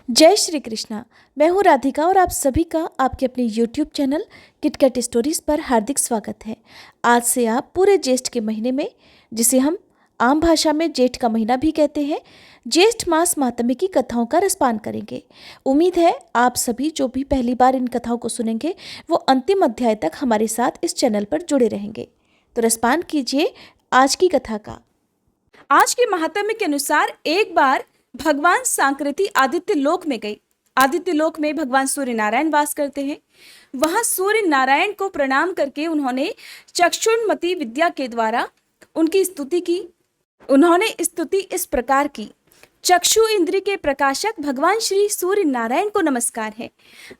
जय श्री कृष्णा। मैं हूँ राधिका और आप सभी का आपके अपने YouTube चैनल किटकैट स्टोरीज पर हार्दिक स्वागत है। आज से आप पूरे ज्येष्ठ के महीने में, जिसे हम आम भाषा में जेठ का महीना भी कहते हैं, ज्येष्ठ मास मातम्य की कथाओं का रसपान करेंगे। उम्मीद है आप सभी जो भी पहली बार इन कथाओं को सुनेंगे वो अंतिम अध्याय तक हमारे साथ इस चैनल पर जुड़े रहेंगे। तो रसपान कीजिए आज की कथा का। आज के महात्म्य के अनुसार एक बार भगवान सांकृति आदित्य लोक में गई। आदित्य लोक में भगवान सूर्य नारायण वास करते हैं। वहां सूर्य नारायण को प्रणाम करके उन्होंने चक्षुर्मति विद्या के द्वारा उनकी स्तुति की। उन्होंने स्तुति इस प्रकार की। चक्षु इंद्रिय के प्रकाशक भगवान श्री सूर्य नारायण को नमस्कार है।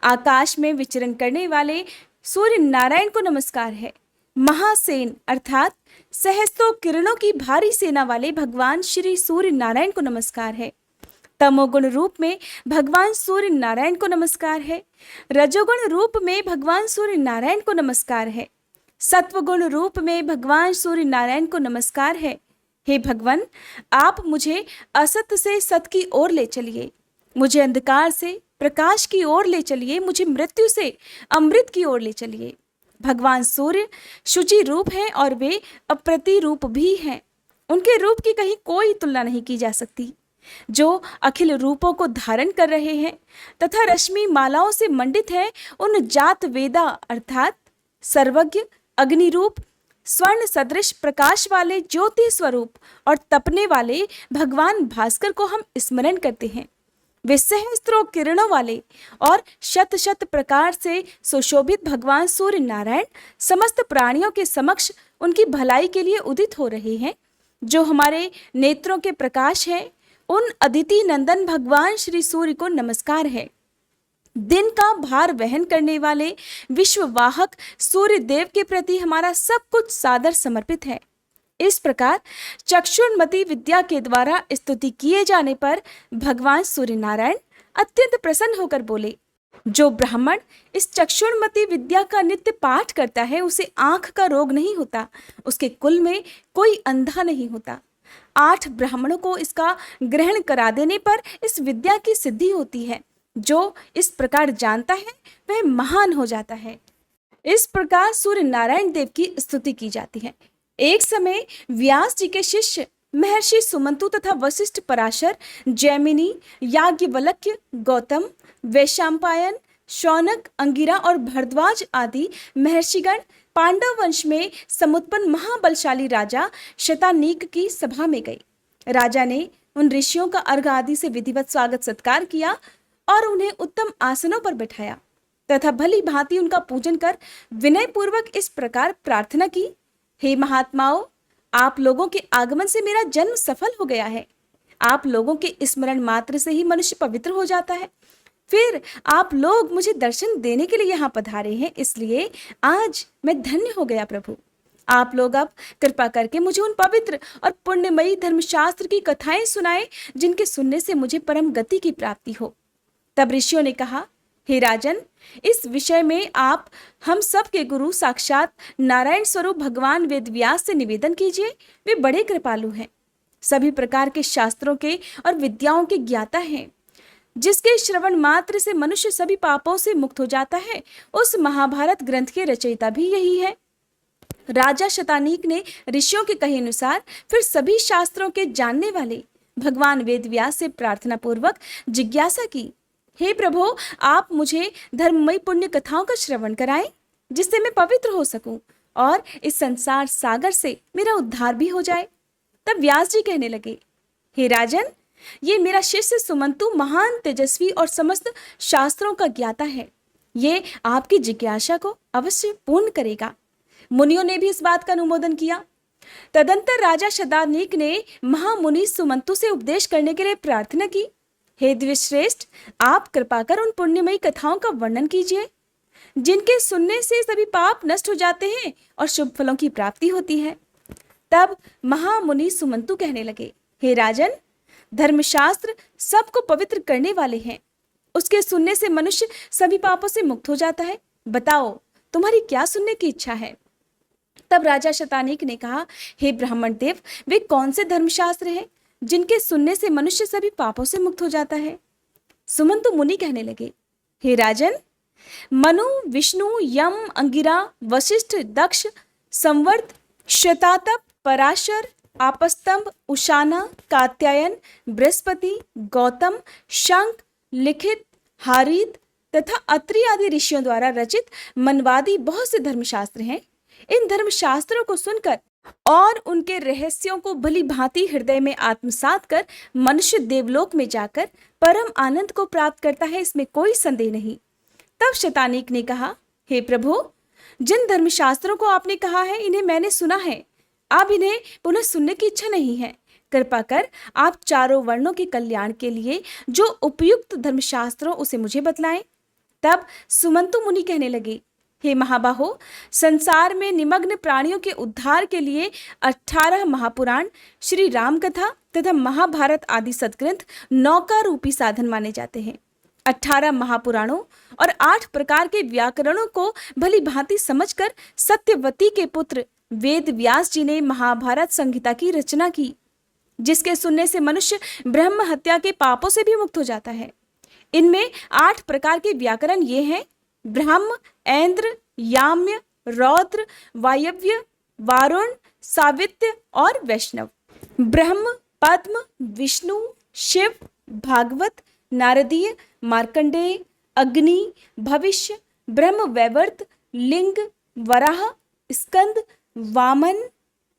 आकाश में विचरण करने वाले सूर्य नारायण को नमस्कार है। महासेन अर्थात सहस्त्रों किरणों की भारी सेना वाले भगवान श्री सूर्य नारायण को नमस्कार है। तमोगुण रूप में भगवान सूर्य नारायण को नमस्कार है। रजोगुण रूप में भगवान सूर्य नारायण को नमस्कार है। सत्वगुण रूप में भगवान सूर्य नारायण को नमस्कार है। हे भगवान, आप मुझे असत से सत की ओर ले चलिए, मुझे अंधकार से प्रकाश की ओर ले चलिए, मुझे मृत्यु से अमृत की ओर ले चलिए। भगवान सूर्य शुचि रूप है और वे अप्रतिरूप भी हैं। उनके रूप की कहीं कोई तुलना नहीं की जा सकती। जो अखिल रूपों को धारण कर रहे हैं तथा रश्मि मालाओं से मंडित है, उन जात वेदा अर्थात सर्वज्ञ, अग्नि रूप, स्वर्ण सदृश प्रकाश वाले ज्योति स्वरूप और तपने वाले भगवान भास्कर को हम स्मरण करते हैं। वे सहस्त्रों किरणों वाले और शत शत प्रकार से सुशोभित भगवान सूर्य नारायण समस्त प्राणियों के समक्ष उनकी भलाई के लिए उदित हो रहे हैं। जो हमारे नेत्रों के प्रकाश है, उन अदिति नंदन भगवान श्री सूर्य को नमस्कार है। दिन का भार वहन करने वाले विश्ववाहक सूर्य देव के प्रति हमारा सब कुछ सादर समर्पित है। इस प्रकार चक्षुर्मति विद्या के द्वारा स्तुति किए जाने पर भगवान सूर्य नारायण अत्यंत प्रसन्न होकर बोले, जो ब्राह्मण इस चक्षुर्मति विद्या का नित्य पाठ करता है उसे आंख का रोग नहीं होता, उसके कुल में कोई अंधा नहीं होता। 8 ब्राह्मणों को इसका ग्रहण करा देने पर इस विद्या की सिद्धि होती है। जो इस प्रकार जानता है वह महान हो जाता है। इस प्रकार सूर्य नारायण देव की स्तुति की जाती है। एक समय व्यास जी के शिष्य महर्षि सुमंतु तथा वशिष्ठ, पराशर, जैमिनी, याज्ञवल्क्य, गौतम, वैशंपायन, शौनक, अंगिरा और भरद्वाज आदि महर्षिगण पांडव वंश में समुत्पन्न महाबलशाली राजा शतानीक की सभा में गए। राजा ने उन ऋषियों का अर्घ आदि से विधिवत स्वागत सत्कार किया और उन्हें उत्तम आसनों पर बैठाया तथा भली भांति उनका पूजन कर विनय पूर्वक इस प्रकार प्रार्थना की, हे महात्माओं, आप लोगों के आगमन से मेरा जन्म सफल हो गया है। आप लोगों के स्मरण मात्र से ही मनुष्य पवित्र हो जाता है। फिर आप लोग मुझे दर्शन देने के लिए यहाँ पधारे हैं, इसलिए आज मैं धन्य हो गया। प्रभु, आप लोग अब कृपा करके मुझे उन पवित्र और पुण्यमयी धर्मशास्त्र की कथाएं सुनाएं जिनके सुनने से मुझे परम गति की प्राप्ति हो। तब ऋषियों ने कहा, हे राजन, इस विषय में आप हम सब के गुरु साक्षात नारायण स्वरूप भगवान वेदव्यास से निवेदन कीजिए। वे बड़े कृपालु हैं, सभी प्रकार के शास्त्रों के और विद्याओं के ज्ञाता हैं। जिसके श्रवण मात्र से मनुष्य सभी पापों से मुक्त हो जाता है, उस महाभारत ग्रंथ के रचयिता भी यही है। राजा शतानीक ने ऋषियों के कहे अनुसार फिर सभी शास्त्रों के जानने वाले भगवान वेदव्यास से प्रार्थना पूर्वक जिज्ञासा की, हे प्रभु, आप मुझे धर्ममयी पुण्य कथाओं का श्रवण कराएं जिससे मैं पवित्र हो सकूं और इस संसार सागर से मेरा उद्धार भी हो जाए। तब व्यास जी कहने लगे, हे राजन, ये मेरा शिष्य सुमंतु महान तेजस्वी और समस्त शास्त्रों का ज्ञाता है। ये आपकी जिज्ञासा को अवश्य पूर्ण करेगा। मुनियों ने भी इस बात का अनुमोदन किया। तदंतर राजा शतानीक ने महामुनि सुमंतु से उपदेश करने के लिए प्रार्थना की, हे द्विश्रेष्ठ, आप कृपा कर उन पुण्यमयी कथाओं का वर्णन कीजिए जिनके सुनने से सभी पाप नष्ट हो जाते हैं और शुभ फलों की प्राप्ति होती है। तब महामुनि सुमंतु कहने लगे, हे राजन, धर्मशास्त्र सबको पवित्र करने वाले हैं। उसके सुनने से मनुष्य सभी पापों से मुक्त हो जाता है। बताओ, तुम्हारी क्या सुनने की इच्छा है? तब राजा शतानीक ने कहा, हे ब्राह्मण देव, वे कौन से धर्मशास्त्र हैं जिनके सुनने से मनुष्य सभी पापों से मुक्त हो जाता है? सुमंतु मुनि कहने लगे, हे राजन, मनु, विष्णु, यम, अंगिरा, वशिष्ठ, दक्ष, संवर्त, शतातप, पराशर, आपस्तंभ, उशाना, कात्यायन, बृहस्पति, गौतम, शंख, लिखित, हारीत तथा अत्रि आदि ऋषियों द्वारा रचित मनवादी बहुत से धर्मशास्त्र हैं। इन धर्मशास्त्रों को सुनकर और उनके रहस्यों को भली भांति हृदय में आत्मसात कर मनुष्य देवलोक में जाकर परम आनंद को प्राप्त करता है, इसमें कोई संदेह नहीं। तब शतानीक ने कहा, हे प्रभु, जिन धर्मशास्त्रों को आपने कहा है इन्हें मैंने सुना है, अब इन्हें पुनः सुनने की इच्छा नहीं है। कृपा कर आप चारों वर्णों के कल्याण के लिए जो उपयुक्त धर्मशास्त्रों उसे मुझे बतलाएं। तब सुमंतु मुनि कहने लगे, हे महाबाहो, संसार में निमग्न प्राणियों के उद्धार के लिए 18 महापुराण, श्री राम कथा तथा महाभारत आदि सद्ग्रंथ नौका रूपी साधन माने जाते हैं। 18 महापुराणों और 8 प्रकार के व्याकरणों को भली भांति समझकर सत्यवती के पुत्र वेद व्यास जी ने महाभारत संहिता की रचना की, जिसके सुनने से मनुष्य ब्रह्म हत्या के पापों से भी मुक्त हो जाता है। इनमें 8 प्रकार के व्याकरण ये हैं: ब्रह्म, ऐन्द्र, याम्य, रौद्र, वायव्य, वारुण, सावित्य और वैष्णव। ब्रह्म, पद्म, विष्णु, शिव, भागवत, नारदीय, मार्कंडेय, अग्नि, भविष्य, ब्रह्म वैवर्त, लिंग, वराह, स्कंद, वामन,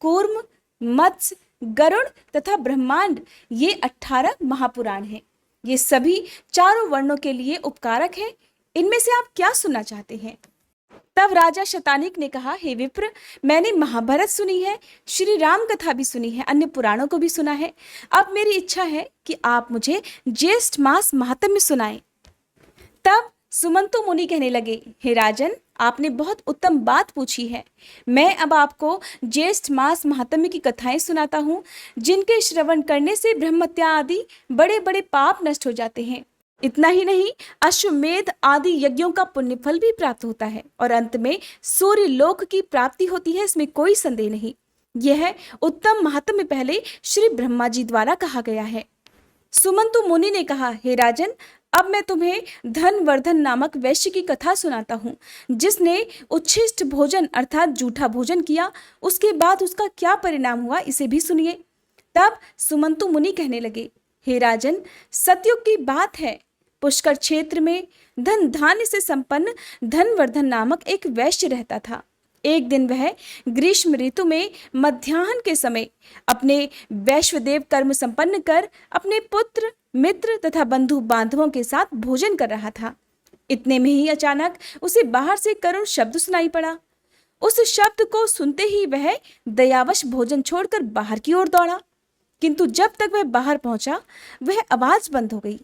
कूर्म, मत्स्य, गरुड़ तथा ब्रह्मांड, ये 18 महापुराण हैं। ये सभी चारों वर्णों के लिए उपकारक हैं। इनमें से आप क्या सुनना चाहते हैं? तब राजा शतानीक ने कहा, हे विप्र, मैंने महाभारत सुनी है, श्री राम कथा भी सुनी है, अन्य पुराणों को भी सुना है। अब मेरी इच्छा है कि आप मुझे ज्येष्ठ मास महात्म्य सुनाएं। तब सुमंतु मुनि कहने लगे, हे राजन, आपने बहुत उत्तम बात पूछी है। मैं अब आपको ज्येष्ठ मास महात्म्य की कथाएं सुनाता हूँ, जिनके श्रवण करने से ब्रह्मत्या आदि बड़े बड़े पाप नष्ट हो जाते हैं। इतना ही नहीं, अश्वमेध आदि यज्ञों का पुण्यफल भी प्राप्त होता है और अंत में सूर्य लोक की प्राप्ति होती है, इसमें कोई संदेह नहीं। यह उत्तम महात्म्य पहले श्री ब्रह्मा जी द्वारा कहा गया है। सुमंतु मुनि ने कहा, हे राजन, अब मैं तुम्हें धनवर्धन नामक वैश्य की कथा सुनाता हूँ, जिसने उच्छिष्ट भोजन अर्थात जूठा भोजन किया। उसके बाद उसका क्या परिणाम हुआ, इसे भी सुनिए। तब सुमंतु मुनि कहने लगे, हे राजन, सतयुग की बात है। पुष्कर क्षेत्र में धन धान्य से संपन्न धनवर्धन नामक एक वैश्य रहता था। एक दिन वह ग्रीष्म ऋतु में मध्याह्न के समय अपने वैश्वदेव कर्म संपन्न कर अपने पुत्र, मित्र तथा बंधु बांधवों के साथ भोजन कर रहा था। इतने में ही अचानक उसे बाहर से करुण शब्द सुनाई पड़ा। उस शब्द को सुनते ही वह दयावश भोजन छोड़कर बाहर की ओर दौड़ा, किंतु जब तक वह बाहर पहुंचा वह आवाज बंद हो गई।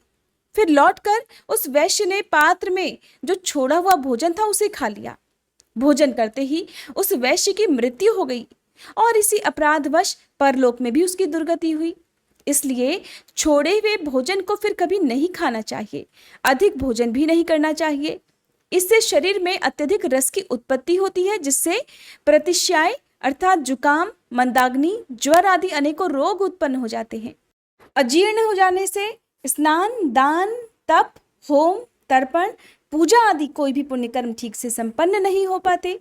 फिर लौटकर उस वैश्य ने पात्र में जो छोड़ा हुआ भोजन था उसे खा लिया। भोजन करते ही उस वैश्य की मृत्यु हो गई और इसी अपराधवश परलोक में भी उसकी दुर्गति हुई। इसलिए छोड़े हुए भोजन को फिर कभी नहीं खाना चाहिए, अधिक भोजन भी नहीं करना चाहिए। इससे शरीर में अत्यधिक रस की उत्पत्ति होती है, जिससे प्रतिश्याय अर्थात जुकाम, मंदाग्नि, ज्वर आदि अनेकों रोग उत्पन्न हो जाते हैं। अजीर्ण हो जाने से स्नान, दान, तप, होम, तर्पण, पूजा आदि कोई भी पुण्य कर्म ठीक से संपन्न नहीं हो पाते।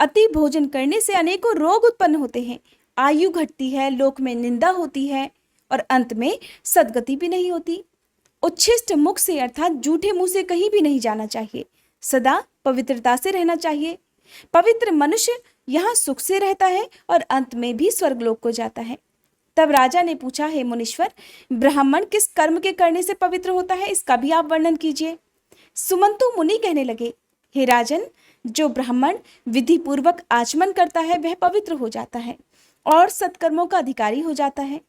अति भोजन करने से अनेकों रोग उत्पन्न होते हैं, आयु घटती है, लोक में निंदा होती है और अंत में सद्गति भी नहीं होती। उच्छिष्ट मुख से अर्थात जूठे मुंह से कहीं भी नहीं जाना चाहिए, सदा पवित्रता से रहना चाहिए। पवित्र मनुष्य यहाँ सुख से रहता है और अंत में भी स्वर्गलोक को जाता है। तब राजा ने पूछा, हे मुनीश्वर, ब्राह्मण किस कर्म के करने से पवित्र होता है, इसका भी आप वर्णन कीजिए। सुमंतु मुनि कहने लगे, हे राजन, जो ब्राह्मण विधि पूर्वक आचमन करता है वह पवित्र हो जाता है और सत्कर्मों का अधिकारी हो जाता है।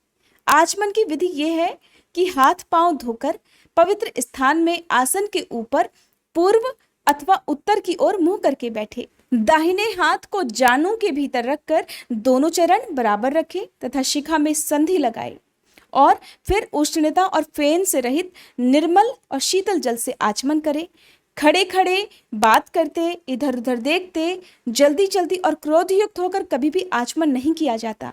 आचमन की विधि यह है कि हाथ पांव धोकर पवित्र स्थान में आसन के ऊपर पूर्व अथवा उत्तर की ओर मुंह करके बैठे। दाहिने हाथ को जानु के भीतर रखकर दोनों चरण बराबर रखे तथा शिखा में संधि लगाए और फिर उष्णता और फेन से रहित निर्मल और शीतल जल से आचमन करे। खड़े खड़े बात करते, इधर उधर देखते, जल्दी जल्दी और क्रोधयुक्त होकर कभी भी आचमन नहीं किया जाता।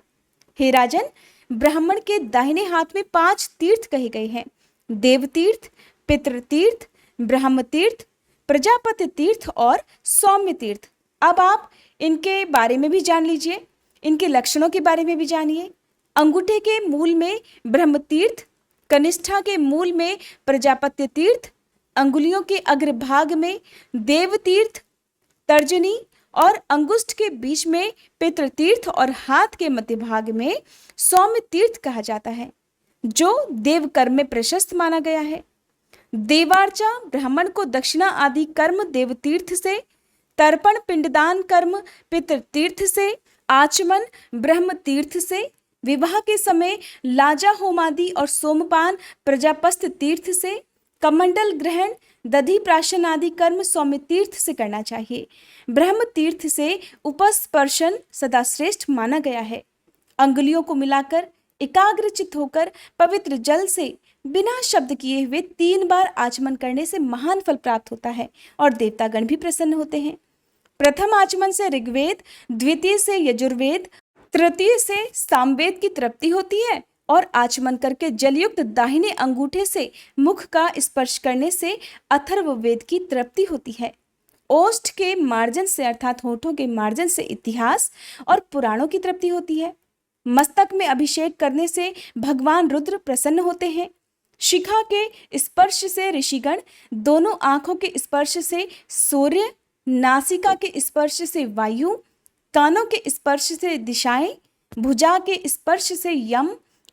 हे राजन, ब्राह्मण के दाहिने हाथ में 5 तीर्थ कहे गए हैं: देव तीर्थ, पितृ तीर्थ, ब्रह्म तीर्थ, प्रजापति तीर्थ और सौम्य तीर्थ। अब आप इनके बारे में भी जान लीजिए, इनके लक्षणों के बारे में भी जानिए। अंगूठे के मूल में ब्रह्म तीर्थ, कनिष्ठा के मूल में प्रजापत्य तीर्थ, अंगुलियों के अग्रभाग में देव तीर्थ, तर्जनी और अंगुष्ठ के बीच में पितृ तीर्थ और हाथ के मध्य भाग में सौम्य तीर्थ कहा जाता है, जो देव कर्म में प्रशस्त माना गया है। देवार्चा ब्राह्मण को दक्षिणा आदि कर्म देव तीर्थ से, तर्पण पिंडदान कर्म पितृ तीर्थ से, आचमन ब्रह्म तीर्थ से, विवाह के समय लाजा होमादि और सोमपान प्रजापस्थ तीर्थ से, कमंडल ग्रहण दधि प्राशन आदि कर्म सौम्य तीर्थ से करना चाहिए। ब्रह्म तीर्थ से उपस्पर्शन सदा श्रेष्ठ माना गया है। अंगुलियों को मिलाकर एकाग्रचित होकर पवित्र जल से बिना शब्द किए हुए 3 बार आचमन करने से महान फल प्राप्त होता है और देवतागण भी प्रसन्न होते हैं। प्रथम आचमन से ऋग्वेद, द्वितीय से यजुर्वेद, तृतीय से सामवेद की तृप्ति होती है और आचमन करके जलयुक्त दाहिने अंगूठे से मुख का स्पर्श करने से अथर्ववेद की तृप्ति होती है। ओष्ठ के मार्जन से अर्थात होठों के मार्जन से इतिहास और पुराणों की तृप्ति होती है। मस्तक में अभिषेक करने से भगवान रुद्र प्रसन्न होते हैं। शिखा के स्पर्श से ऋषिगण, दोनों आंखों के स्पर्श से सूर्य, नासिका के स्पर्श से वायु, कानों के स्पर्श से दिशाएं, भुजा के स्पर्श से यम,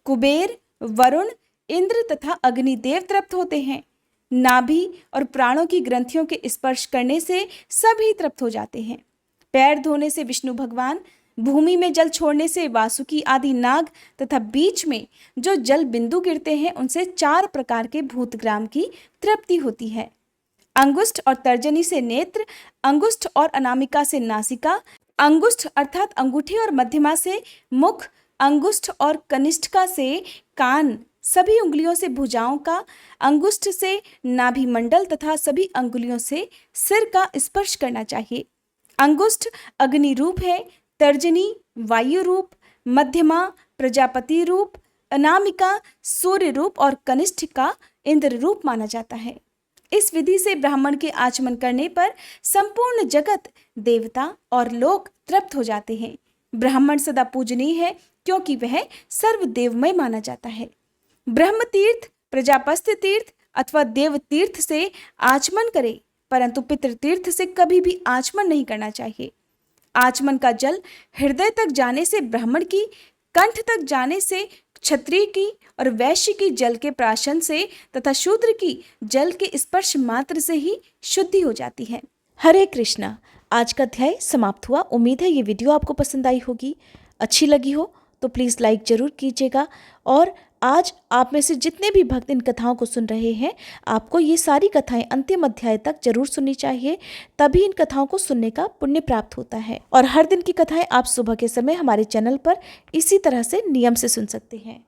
कुबेर, वरुण, इंद्र तथा अग्निदेव तृप्त होते हैं। नाभि और प्राणों की ग्रंथियों के स्पर्श करने से सभी तृप्त हो जाते हैं। पैर धोने से विष्णु भगवान, भूमि में जल छोड़ने से वासुकी आदि नाग तथा बीच में जो जल बिंदु गिरते हैं उनसे 4 प्रकार के भूतग्राम की तृप्ति होती है। अंगुष्ठ और तर्जनी से नेत्र, अंगुष्ठ और अनामिका से नासिका, अंगुष्ठ अर्थात अंगूठे और मध्यमा से मुख, अंगुष्ठ और कनिष्ठिका से कान, सभी उंगलियों से भुजाओं का, अंगुष्ठ से नाभि मंडल तथा सभी अंगुलियों से सिर का स्पर्श करना चाहिए। अंगुष्ठ अग्नि रूप है, तर्जनी वायु रूप, मध्यमा प्रजापति रूप, अनामिका सूर्य रूप और कनिष्ठिका इंद्र रूप माना जाता है। इस विधि से ब्राह्मण के आचमन करने पर संपूर्ण जगत, देवता और लोक तृप्त हो जाते हैं। ब्राह्मण सदा पूजनीय है क्योंकि वह सर्वदेवमय माना जाता है। ब्रह्म तीर्थ, प्रजापस्थ तीर्थ अथवा देव तीर्थ से आचमन करे, परंतु पितृ तीर्थ से कभी भी आचमन नहीं करना चाहिए। आचमन का जल हृदय तक जाने से ब्राह्मण की, कंठ तक जाने से क्षत्रिय की और वैश्य की जल के प्राशन से तथा शूद्र की जल के स्पर्श मात्र से ही शुद्धि हो जाती है। हरे कृष्णा। आज का अध्याय समाप्त हुआ। उम्मीद है ये वीडियो आपको पसंद आई होगी। अच्छी लगी हो तो प्लीज़ लाइक ज़रूर कीजिएगा। और आज आप में से जितने भी भक्त इन कथाओं को सुन रहे हैं, आपको ये सारी कथाएं अंतिम अध्याय तक जरूर सुननी चाहिए, तभी इन कथाओं को सुनने का पुण्य प्राप्त होता है। और हर दिन की कथाएं आप सुबह के समय हमारे चैनल पर इसी तरह से नियम से सुन सकते हैं।